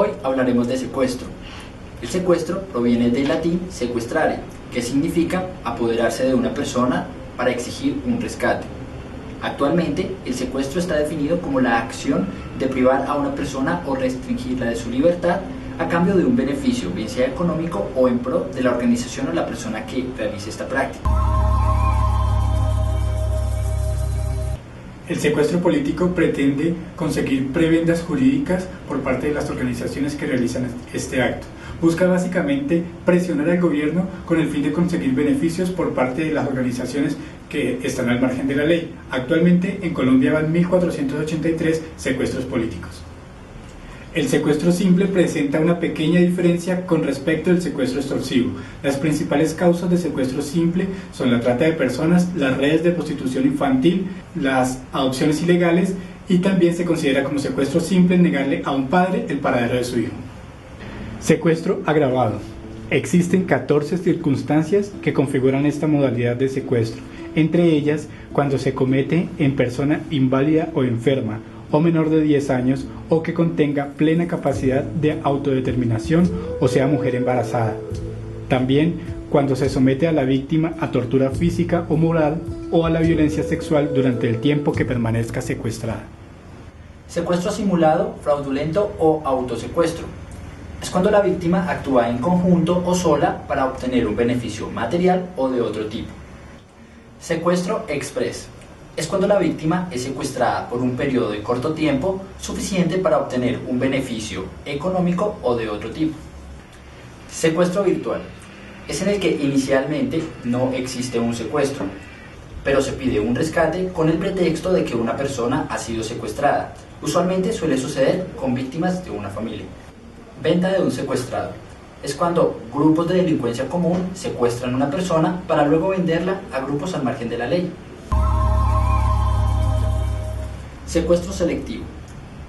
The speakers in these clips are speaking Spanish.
Hoy hablaremos de secuestro. El secuestro proviene del latín sequestrare, que significa apoderarse de una persona para exigir un rescate. Actualmente, el secuestro está definido como la acción de privar a una persona o restringirla de su libertad a cambio de un beneficio, bien sea económico o en pro de la organización o la persona que realice esta práctica. El secuestro político pretende conseguir prebendas jurídicas por parte de las organizaciones que realizan este acto. Busca básicamente presionar al gobierno con el fin de conseguir beneficios por parte de las organizaciones que están al margen de la ley. Actualmente en Colombia van 1.483 secuestros políticos. El secuestro simple presenta una pequeña diferencia con respecto al secuestro extorsivo. Las principales causas de secuestro simple son la trata de personas, las redes de prostitución infantil, las adopciones ilegales y también se considera como secuestro simple negarle a un padre el paradero de su hijo. Secuestro agravado. Existen 14 circunstancias que configuran esta modalidad de secuestro, entre ellas cuando se comete en persona inválida o enferma, o menor de 10 años, o que contenga plena capacidad de autodeterminación o sea mujer embarazada. También cuando se somete a la víctima a tortura física o moral o a la violencia sexual durante el tiempo que permanezca secuestrada. Secuestro simulado, fraudulento o autosecuestro. Es cuando la víctima actúa en conjunto o sola para obtener un beneficio material o de otro tipo. Secuestro express. Es cuando la víctima es secuestrada por un periodo de corto tiempo suficiente para obtener un beneficio económico o de otro tipo. Secuestro virtual. Es en el que inicialmente no existe un secuestro, pero se pide un rescate con el pretexto de que una persona ha sido secuestrada. Usualmente suele suceder con víctimas de una familia. Venta de un secuestrado. Es cuando grupos de delincuencia común secuestran a una persona para luego venderla a grupos al margen de la ley. Secuestro selectivo.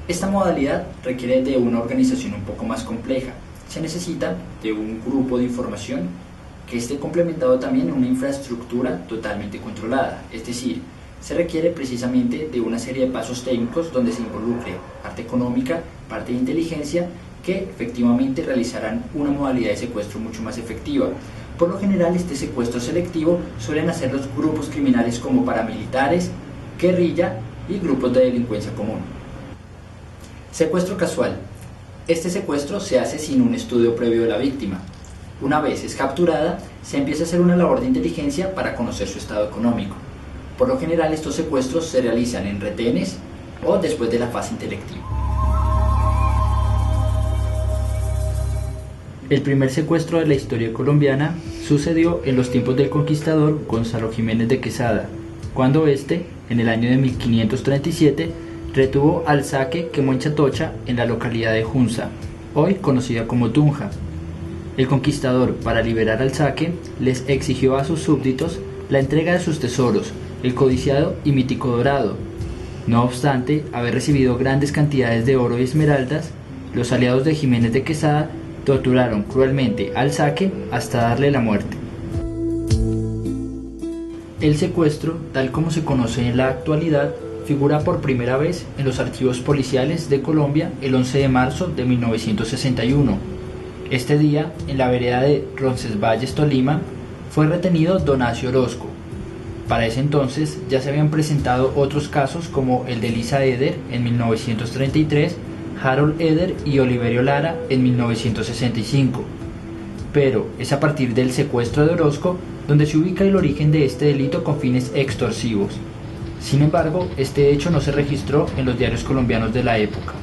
Esta modalidad requiere de una organización un poco más compleja. Se necesita de un grupo de información que esté complementado también en una infraestructura totalmente controlada. Es decir, se requiere precisamente de una serie de pasos técnicos donde se involucre parte económica, parte de inteligencia, que efectivamente realizarán una modalidad de secuestro mucho más efectiva. Por lo general, este secuestro selectivo suelen hacer los grupos criminales como paramilitares, guerrilla y grupos de delincuencia común. Secuestro casual. Este secuestro se hace sin un estudio previo de la víctima. Una vez es capturada, se empieza a hacer una labor de inteligencia para conocer su estado económico. Por lo general, estos secuestros se realizan en retenes o después de la fase intelectiva. El primer secuestro de la historia colombiana sucedió en los tiempos del conquistador Gonzalo Jiménez de Quesada, cuando éste, en el año de 1537, retuvo al zaque quemó en Chatocha, en la localidad de Junza, hoy conocida como Tunja. El conquistador, para liberar al zaque, les exigió a sus súbditos la entrega de sus tesoros, el codiciado y mítico dorado. No obstante haber recibido grandes cantidades de oro y esmeraldas, los aliados de Jiménez de Quesada torturaron cruelmente al zaque hasta darle la muerte. El secuestro, tal como se conoce en la actualidad, figura por primera vez en los archivos policiales de Colombia el 11 de marzo de 1961. Este día, en la vereda de Roncesvalles, Tolima, fue retenido Donacio Orozco. Para ese entonces ya se habían presentado otros casos como el de Elisa Eder en 1933, Harold Eder y Oliverio Lara en 1965. Pero es a partir del secuestro de Orozco donde se ubica el origen de este delito con fines extorsivos. Sin embargo, este hecho no se registró en los diarios colombianos de la época.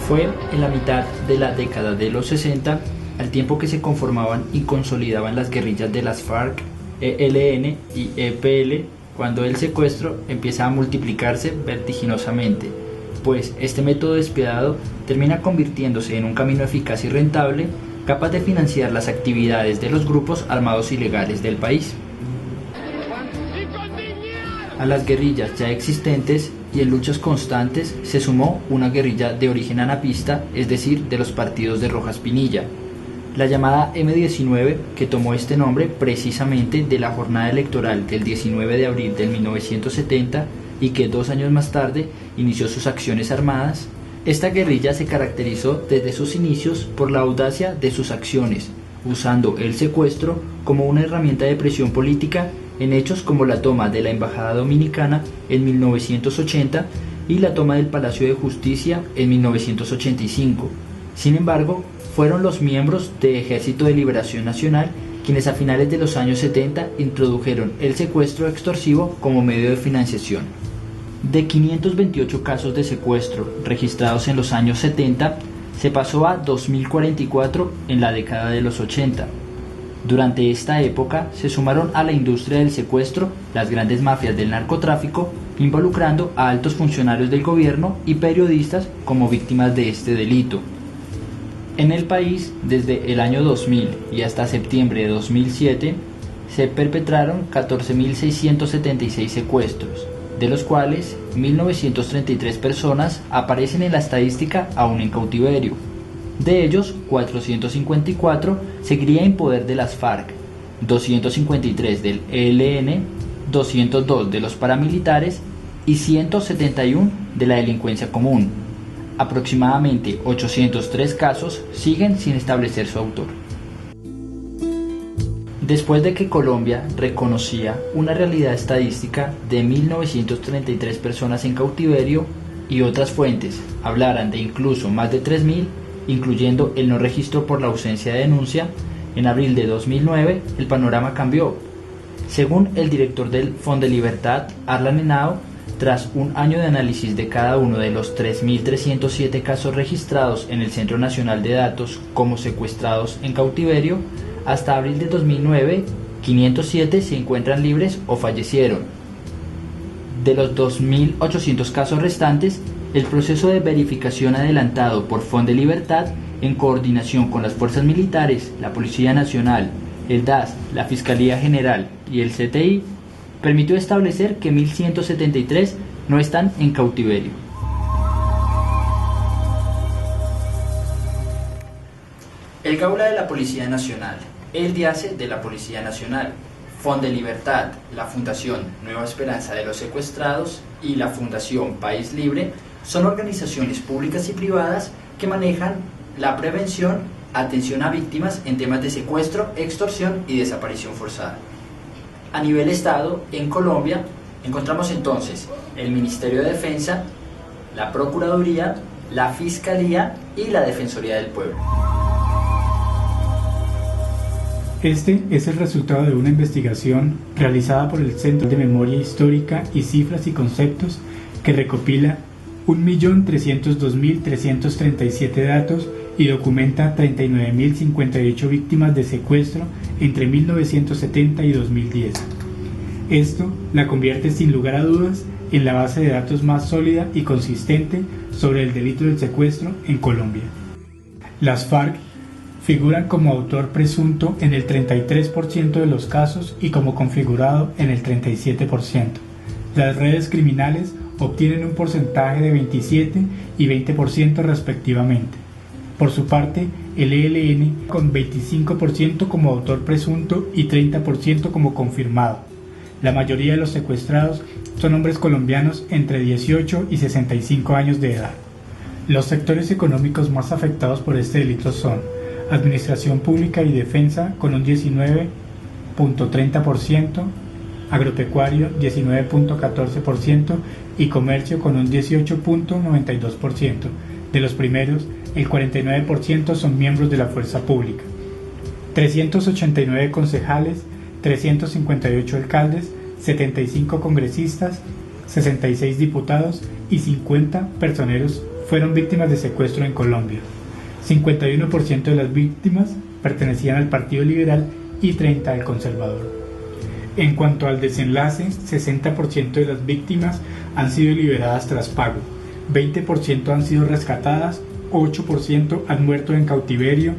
Fue en la mitad de la década de los 60, al tiempo que se conformaban y consolidaban las guerrillas de las FARC, ELN y EPL, cuando el secuestro empieza a multiplicarse vertiginosamente, pues este método despiadado termina convirtiéndose en un camino eficaz y rentable, capaz de financiar las actividades de los grupos armados ilegales del país. A las guerrillas ya existentes y en luchas constantes se sumó una guerrilla de origen anapista, es decir, de los partidos de Rojas Pinilla, la llamada M19, que tomó este nombre precisamente de la jornada electoral del 19 de abril de 1970 y que 2 años más tarde inició sus acciones armadas, Esta guerrilla se caracterizó desde sus inicios por la audacia de sus acciones, usando el secuestro como una herramienta de presión política en hechos como la toma de la Embajada Dominicana en 1980 y la toma del Palacio de Justicia en 1985. Sin embargo, fueron los miembros de Ejército de Liberación Nacional quienes a finales de los años 70 introdujeron el secuestro extorsivo como medio de financiación. De 528 casos de secuestro registrados en los años 70, se pasó a 2.044 en la década de los 80. Durante esta época se sumaron a la industria del secuestro las grandes mafias del narcotráfico, involucrando a altos funcionarios del gobierno y periodistas como víctimas de este delito. En el país, desde el año 2000 y hasta septiembre de 2007, se perpetraron 14.676 secuestros, de los cuales 1.933 personas aparecen en la estadística aún en cautiverio. De ellos, 454 seguirían en poder de las FARC, 253 del ELN, 202 de los paramilitares y 171 de la delincuencia común. Aproximadamente 803 casos siguen sin establecer su autor. Después de que Colombia reconocía una realidad estadística de 1.933 personas en cautiverio y otras fuentes hablaran de incluso más de 3.000, incluyendo el no registro por la ausencia de denuncia, en abril de 2009 el panorama cambió. Según el director del Fondo de Libertad, Arlan Henao, tras un año de análisis de cada uno de los 3.307 casos registrados en el Centro Nacional de Datos como secuestrados en cautiverio, hasta abril de 2009, 507 se encuentran libres o fallecieron. De los 2.800 casos restantes, el proceso de verificación adelantado por Fondo de Libertad, en coordinación con las fuerzas militares, la Policía Nacional, el DAS, la Fiscalía General y el CTI, permitió establecer que 1.173 no están en cautiverio. El Gaula de la Policía Nacional, el DIACE de la Policía Nacional, Fondo de Libertad, la Fundación Nueva Esperanza de los Secuestrados y la Fundación País Libre son organizaciones públicas y privadas que manejan la prevención, atención a víctimas en temas de secuestro, extorsión y desaparición forzada. A nivel Estado, en Colombia, encontramos entonces el Ministerio de Defensa, la Procuraduría, la Fiscalía y la Defensoría del Pueblo. Este es el resultado de una investigación realizada por el Centro de Memoria Histórica y Cifras y Conceptos, que recopila 1.302.337 datos y documenta 39.058 víctimas de secuestro entre 1970 y 2010. Esto la convierte sin lugar a dudas en la base de datos más sólida y consistente sobre el delito del secuestro en Colombia. Las FARC figuran como autor presunto en el 33% de los casos y como configurado en el 37%. Las redes criminales obtienen un porcentaje de 27 y 20% respectivamente. Por su parte, el ELN con 25% como autor presunto y 30% como confirmado. La mayoría de los secuestrados son hombres colombianos entre 18 y 65 años de edad. Los sectores económicos más afectados por este delito son Administración Pública y Defensa con un 19.30%, Agropecuario 19.14% y Comercio con un 18.92%. De los primeros, el 49% son miembros de la fuerza pública. 389 concejales, 358 alcaldes, 75 congresistas, 66 diputados y 50 personeros fueron víctimas de secuestro en Colombia. 51% de las víctimas pertenecían al Partido Liberal y 30% al Conservador. En cuanto al desenlace, 60% de las víctimas han sido liberadas tras pago, 20% han sido rescatadas, 8% han muerto en cautiverio,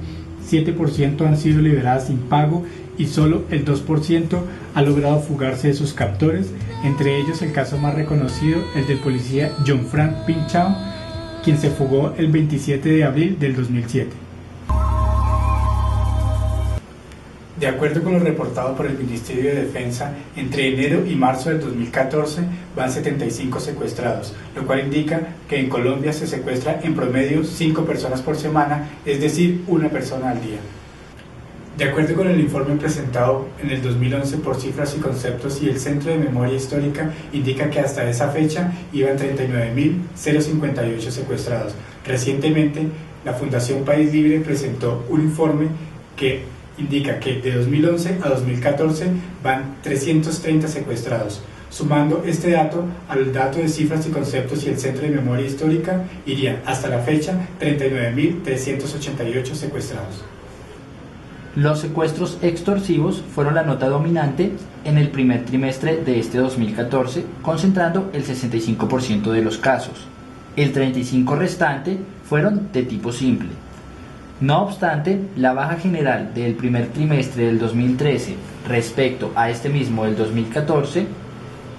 7% han sido liberadas sin pago y solo el 2% ha logrado fugarse de sus captores, entre ellos el caso más reconocido, el del policía John Frank Pinchao, quien se fugó el 27 de abril del 2007. De acuerdo con lo reportado por el Ministerio de Defensa, entre enero y marzo del 2014 van 75 secuestrados, lo cual indica que en Colombia se secuestra en promedio 5 personas por semana, es decir, una persona al día. De acuerdo con el informe presentado en el 2011 por Cifras y Conceptos y el Centro de Memoria Histórica, indica que hasta esa fecha iban 39.058 secuestrados. Recientemente, la Fundación País Libre presentó un informe que indica que de 2011 a 2014 van 330 secuestrados. Sumando este dato al dato de Cifras y Conceptos y el Centro de Memoria Histórica, irían hasta la fecha 39.388 secuestrados. Los secuestros extorsivos fueron la nota dominante en el primer trimestre de este 2014, concentrando el 65% de los casos. El 35% restante fueron de tipo simple. No obstante, la baja general del primer trimestre del 2013 respecto a este mismo del 2014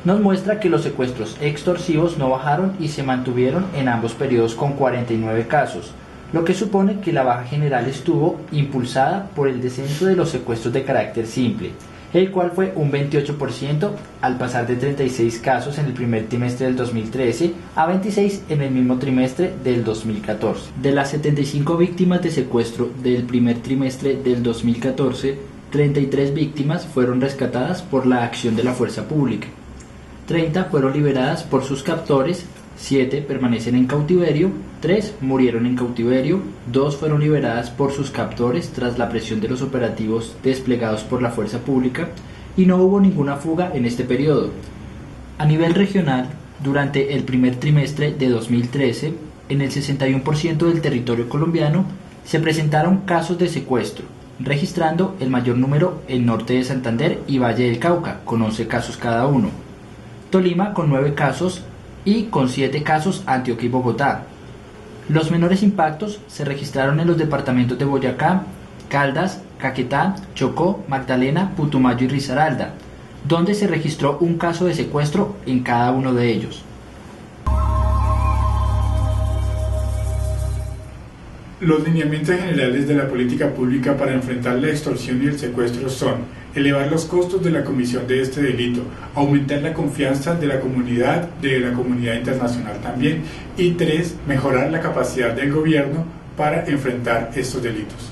nos muestra que los secuestros extorsivos no bajaron y se mantuvieron en ambos periodos con 49 casos, lo que supone que la baja general estuvo impulsada por el descenso de los secuestros de carácter simple, el cual fue un 28% al pasar de 36 casos en el primer trimestre del 2013 a 26 en el mismo trimestre del 2014. De las 75 víctimas de secuestro del primer trimestre del 2014, 33 víctimas fueron rescatadas por la acción de la fuerza pública, 30 fueron liberadas por sus captores, 7 permanecen en cautiverio, 3 murieron en cautiverio, 2 fueron liberadas por sus captores tras la presión de los operativos desplegados por la fuerza pública y no hubo ninguna fuga en este periodo. A nivel regional, durante el primer trimestre de 2013, en el 61% del territorio colombiano se presentaron casos de secuestro, registrando el mayor número en norte de Santander y Valle del Cauca, con 11 casos cada uno, Tolima con 9 casos y con 7 casos Antioquia y Bogotá. Los menores impactos se registraron en los departamentos de Boyacá, Caldas, Caquetá, Chocó, Magdalena, Putumayo y Risaralda, donde se registró un caso de secuestro en cada uno de ellos. Los lineamientos generales de la política pública para enfrentar la extorsión y el secuestro son: elevar los costos de la comisión de este delito, aumentar la confianza de la comunidad internacional también, y 3, mejorar la capacidad del gobierno para enfrentar estos delitos.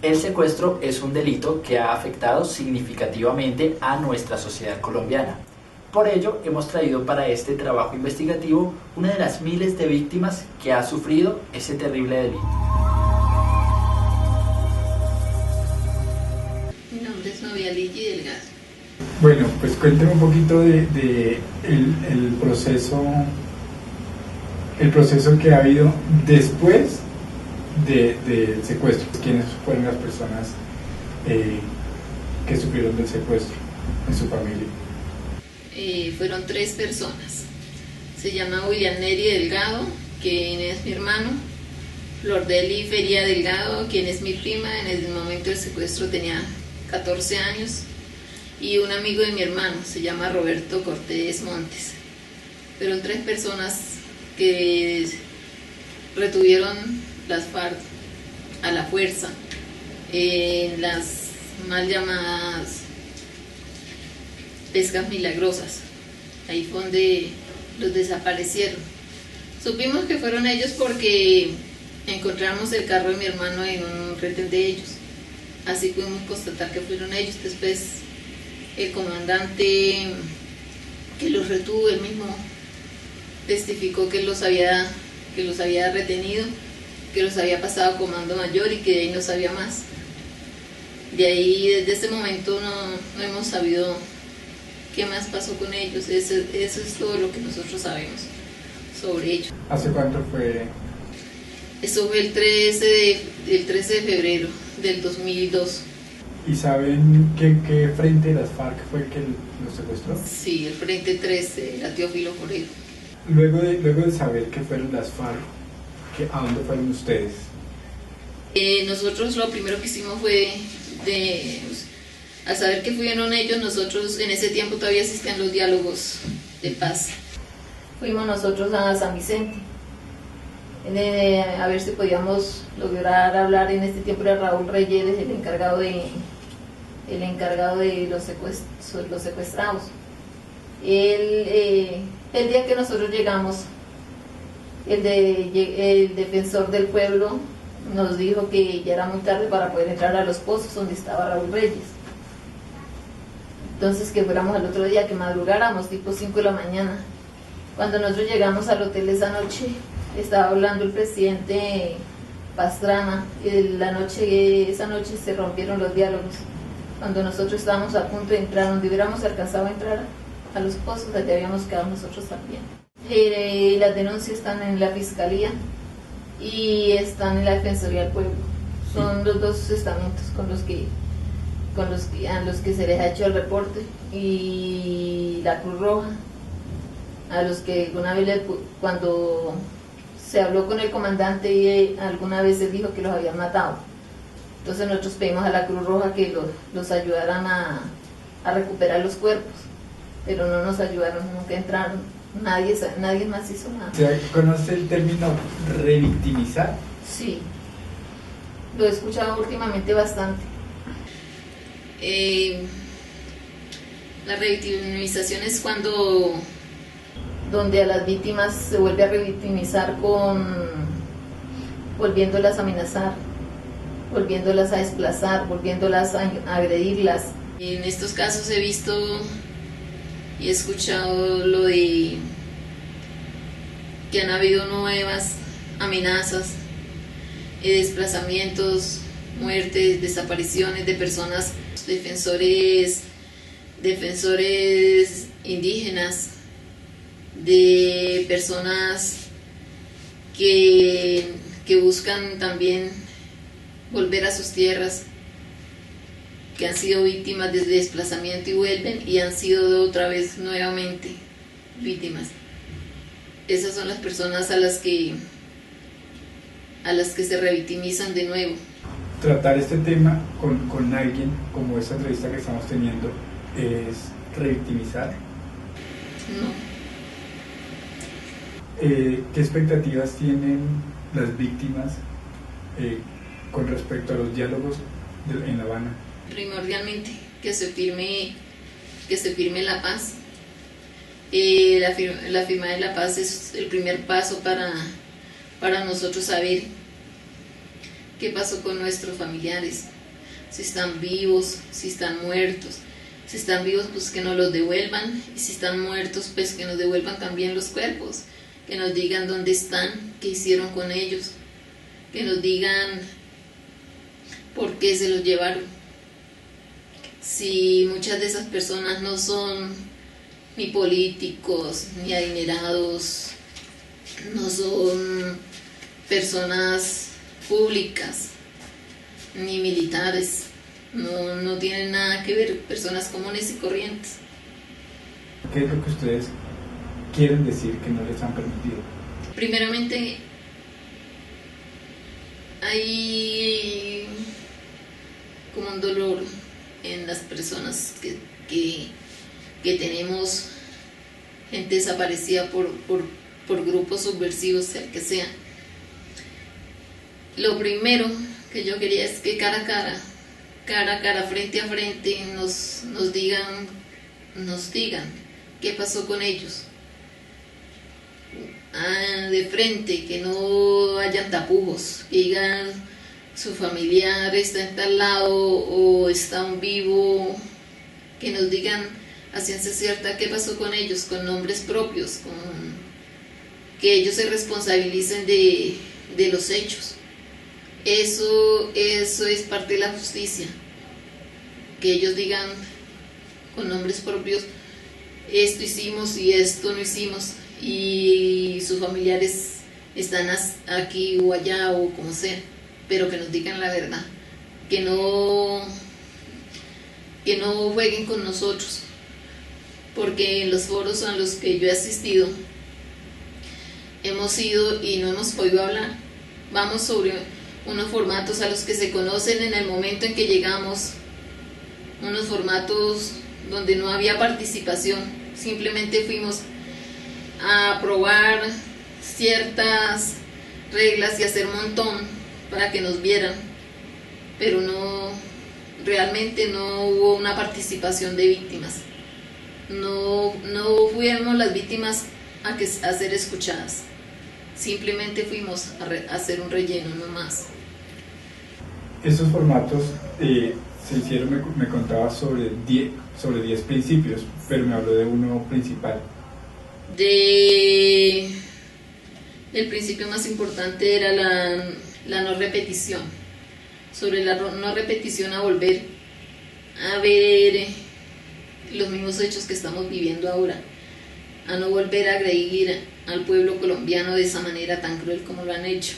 El secuestro es un delito que ha afectado significativamente a nuestra sociedad colombiana. Por ello, hemos traído para este trabajo investigativo una de las miles de víctimas que ha sufrido ese terrible delito. Mi nombre es Novia Ligi Delgado. Bueno, pues cuénteme un poquito de el proceso que ha habido después del secuestro. ¿Quiénes fueron las personas que sufrieron del secuestro en su familia? Fueron 3 personas. Se llama William Neri Delgado, quien es mi hermano, Flor Deli Feria Delgado, quien es mi prima. En el momento del secuestro tenía 14 años, y un amigo de mi hermano, se llama Roberto Cortés Montes. Fueron 3 personas que retuvieron las FARC a la fuerza en las mal llamadas pescas milagrosas. Ahí fue donde los desaparecieron. Supimos que fueron ellos porque encontramos el carro de mi hermano en un retén de ellos. Así pudimos constatar que fueron ellos. Después el comandante que los retuvo, él mismo testificó que los había retenido, que los había pasado a comando mayor y que de ahí no sabía más. De ahí, desde ese momento, no hemos sabido qué más pasó con ellos. Eso es todo lo que nosotros sabemos sobre ellos. ¿Hace cuánto fue? Eso fue el 13 de febrero del 2002. ¿Y saben qué frente de las FARC fue el que los secuestró? Sí, el frente 13, la Teófilo Forero. Luego de saber que fueron las FARC, ¿a dónde fueron ustedes? Nosotros lo primero que hicimos fue, al saber que fueron ellos, nosotros en ese tiempo todavía existían los diálogos de paz. Fuimos nosotros a San Vicente, a ver si podíamos lograr hablar. En este tiempo era Raúl Reyes el encargado de el encargado de los secuestrados. El día que nosotros llegamos, el defensor del pueblo nos dijo que ya era muy tarde para poder entrar a los pozos donde estaba Raúl Reyes. Entonces que fuéramos al otro día, que madrugáramos tipo 5 de la mañana. Cuando nosotros llegamos al hotel esa noche, estaba hablando el presidente Pastrana, y esa noche se rompieron los diálogos. Cuando nosotros estábamos a punto de entrar, donde hubiéramos alcanzado a entrar a los pozos, allá habíamos quedado nosotros también. Las denuncias están en la Fiscalía y están en la Defensoría del Pueblo. Son los dos estamentos a los que se les ha hecho el reporte, y la Cruz Roja, a los que alguna vez cuando se habló con el comandante y alguna vez él dijo que los habían matado. Entonces nosotros pedimos a la Cruz Roja que los ayudaran a recuperar los cuerpos, pero no nos ayudaron, nunca entraron, nadie más hizo nada. ¿Conoce el término revictimizar? Sí, lo he escuchado últimamente bastante. La revictimización es cuando donde a las víctimas se vuelve a revictimizar volviéndolas a amenazar, volviéndolas a desplazar, volviéndolas a agredirlas. En estos casos he visto y he escuchado lo de que han habido nuevas amenazas, desplazamientos, muertes, desapariciones de personas, defensores indígenas, de personas que buscan también volver a sus tierras, que han sido víctimas de desplazamiento y vuelven y han sido otra vez nuevamente víctimas. Esas son las personas a las que se revictimizan de nuevo. Tratar este tema con alguien, como esta entrevista que estamos teniendo, ¿es revictimizar? No. ¿Qué expectativas tienen las víctimas con respecto a los diálogos en La Habana? Primordialmente que se firme la paz. La firma de la paz es el primer paso para nosotros saber qué pasó con nuestros familiares, si están vivos, si están muertos. Si están vivos, pues que nos los devuelvan, y si están muertos, pues que nos devuelvan también los cuerpos, que nos digan dónde están, qué hicieron con ellos, que nos digan por qué se los llevaron. Si muchas de esas personas no son ni políticos, ni adinerados, no son personas públicas, ni militares, no tienen nada que ver, personas comunes y corrientes. ¿Qué es lo que ustedes quieren decir que no les han permitido? Primeramente, hay como un dolor en las personas que tenemos gente desaparecida por grupos subversivos, sea el que sea. Lo primero que yo quería es que cara a cara, frente a frente, nos digan qué pasó con ellos. De frente, que no hayan tapujos, que digan su familiar está en tal lado o está un vivo, que nos digan a ciencia cierta qué pasó con ellos, con nombres propios, que ellos se responsabilicen de los hechos. Eso es parte de la justicia, que ellos digan con nombres propios, esto hicimos y esto no hicimos, y sus familiares están aquí o allá o como sea, pero que nos digan la verdad, que no jueguen con nosotros, porque en los foros a los que yo he asistido hemos ido y no hemos podido hablar. Vamos sobre unos formatos a los que se conocen en el momento en que llegamos, unos formatos donde no había participación, simplemente fuimos a probar ciertas reglas y hacer montón para que nos vieran, pero realmente no hubo una participación de víctimas. No fuimos las víctimas a ser escuchadas. Simplemente fuimos a hacer un relleno, no más. Estos formatos se hicieron, me contaba sobre 10 principios, pero me habló de uno principal. El principio más importante era la no repetición. Sobre la no repetición, a volver a ver los mismos hechos que estamos viviendo ahora, a no volver a agredir al pueblo colombiano de esa manera tan cruel como lo han hecho,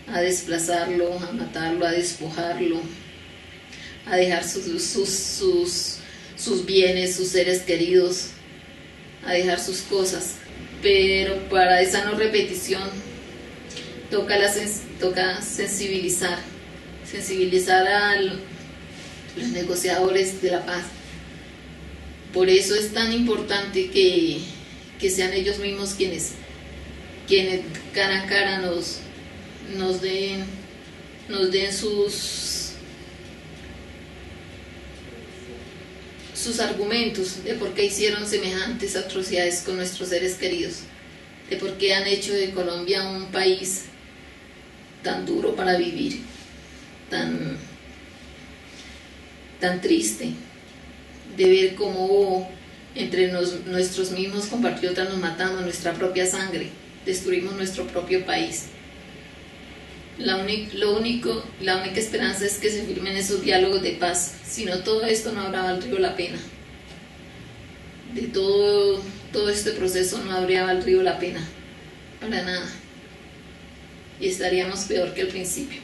a desplazarlo, a matarlo, a despojarlo, a dejar sus bienes, sus seres queridos, a dejar sus cosas. Pero para esa no repetición toca sensibilizar a los negociadores de la paz. Por eso es tan importante que sean ellos mismos quienes cara a cara nos den sus argumentos de por qué hicieron semejantes atrocidades con nuestros seres queridos, de por qué han hecho de Colombia un país tan duro para vivir, tan triste, de ver cómo entre nuestros mismos compatriotas nos matamos nuestra propia sangre, destruimos nuestro propio país. La única esperanza es que se firmen esos diálogos de paz, si no todo esto no habrá valido la pena. De todo este proceso no habría valido la pena, para nada, y estaríamos peor que al principio.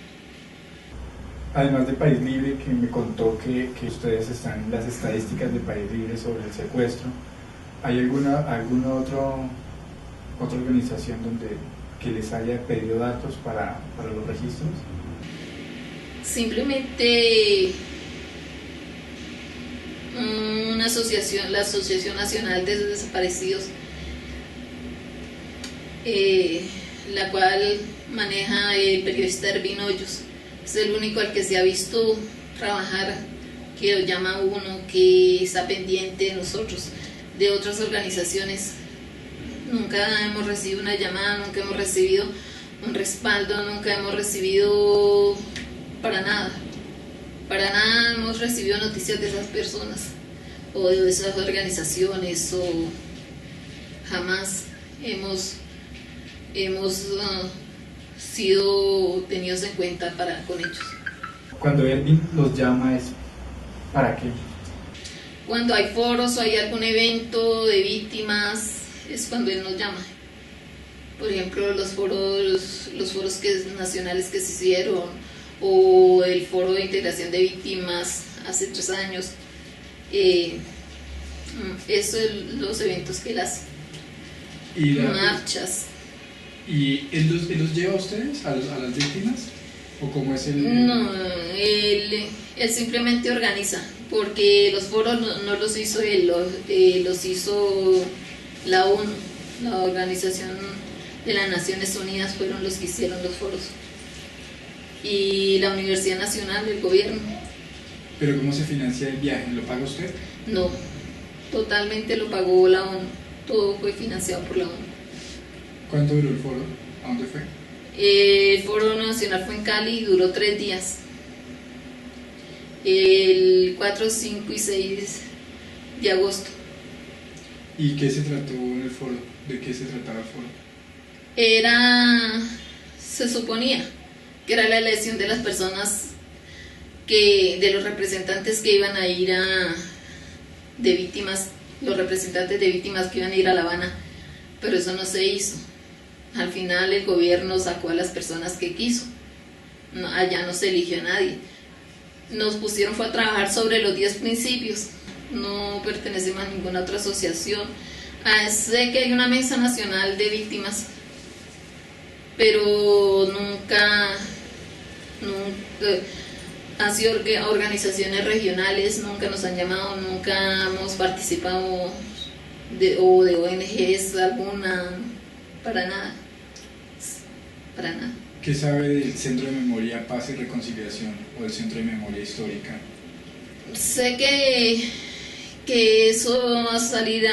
Además de País Libre, que me contó que ustedes están en las estadísticas de País Libre sobre el secuestro, ¿hay alguna otra organización que les haya pedido datos para los registros? Simplemente una asociación, la Asociación Nacional de Desaparecidos, la cual maneja el periodista Ervin Hoyos. Es el único al que se ha visto trabajar, que lo llama a uno, que está pendiente de nosotros. De otras organizaciones nunca hemos recibido una llamada, nunca hemos recibido un respaldo, nunca hemos recibido para nada hemos recibido noticias de esas personas o de esas organizaciones, o jamás hemos sido tenidos en cuenta con ellos. Cuando Ervin los llama, ¿es para qué? Cuando hay foros o hay algún evento de víctimas, es cuando él nos llama. Por ejemplo, los foros nacionales que se hicieron, o el foro de integración de víctimas hace 3 años. Eso es los eventos que él hace. Marchas. ¿Y él los lleva a ustedes, a las víctimas? ¿O cómo es el...? No, él simplemente organiza, porque los foros no los hizo él, los hizo la ONU, la Organización de las Naciones Unidas, fueron los que hicieron los foros. Y la Universidad Nacional, el gobierno. ¿Pero cómo se financia el viaje? ¿Lo paga usted? No, totalmente lo pagó la ONU, todo fue financiado por la ONU. ¿Cuánto duró el foro? ¿A dónde fue? El foro nacional fue en Cali y duró 3 días. El 4, 5 y 6 de agosto. ¿Y qué se trató en el foro? ¿De qué se trataba el foro? Se suponía que era la elección de las personas, de los representantes que iban a ir de víctimas, los representantes de víctimas que iban a ir a La Habana, pero eso no se hizo. Al final el gobierno sacó a las personas que quiso. Allá no se eligió a nadie. Nos pusieron fue a trabajar sobre los 10 principios. No pertenecemos a ninguna otra asociación. Sé que hay una mesa nacional de víctimas, pero nunca han sido organizaciones regionales, nunca nos han llamado, nunca hemos participado de ONGs alguna, para nada. ¿Qué sabe del Centro de Memoria, Paz y Reconciliación o del Centro de Memoria Histórica Sé que eso va a salir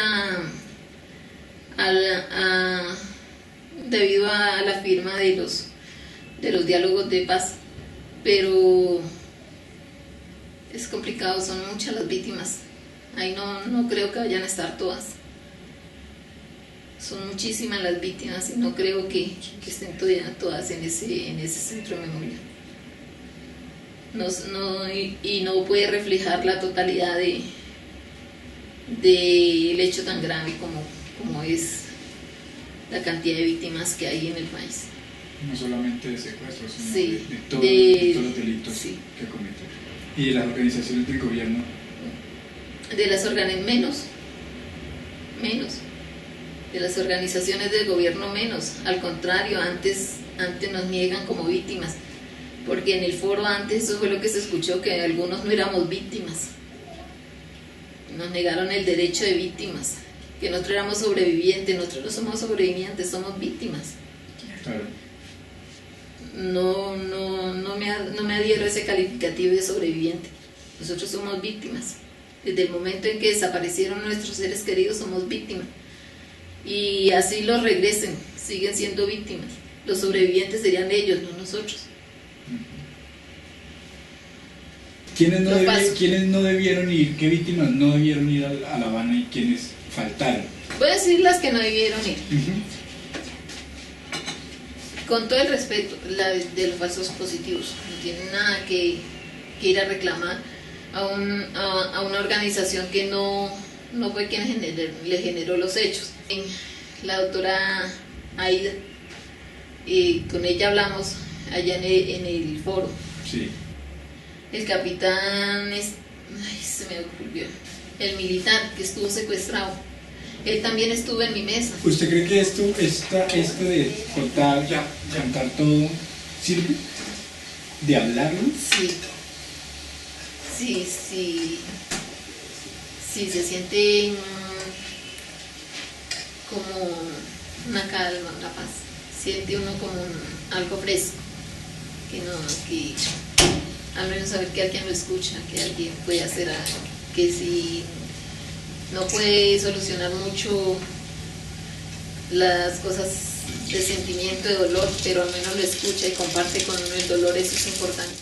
debido a la firma de los diálogos de paz, pero es complicado, son muchas las víctimas. Ahí no creo que vayan a estar todas. Son muchísimas las víctimas y no creo que estén todas en ese centro de memoria. Y no puede reflejar la totalidad del hecho tan grave como es la cantidad de víctimas que hay en el país. No solamente de secuestros, sino Sí, de todos los delitos sí. que cometen. ¿Y de las organizaciones del gobierno? De las menos. De las organizaciones del gobierno menos. Al contrario, antes nos niegan como víctimas. Porque en el foro antes eso fue lo que se escuchó, que algunos no éramos víctimas. Nos negaron el derecho de víctimas, que nosotros éramos sobrevivientes. Nosotros no somos sobrevivientes, somos víctimas. Claro. No me adhiero a ese calificativo de sobreviviente. Nosotros somos víctimas. Desde el momento en que desaparecieron nuestros seres queridos somos víctimas. Y así los regresen, siguen siendo víctimas. Los sobrevivientes serían ellos, no nosotros. ¿Quiénes no debieron ir? ¿Qué víctimas no debieron ir a La Habana y quiénes faltaron? Voy a decir las que no debieron ir. Uh-huh. Con todo el respeto de los falsos positivos, no tienen nada que ir a reclamar a una organización que no fue quien le generó los hechos. La doctora Aida, con ella hablamos allá en el foro. Sí. El capitán, se me ocurrió, el militar que estuvo secuestrado, él también estuvo en mi mesa. ¿Usted cree que esto de contar todo sirve? ¿De hablarlo? Sí, se siente como una calma, una paz. Siente uno como algo fresco, que al menos saber que alguien lo escucha, que alguien puede hacer algo, que si no puede solucionar mucho las cosas de sentimiento, de dolor, pero al menos lo escucha y comparte con uno el dolor, eso es importante.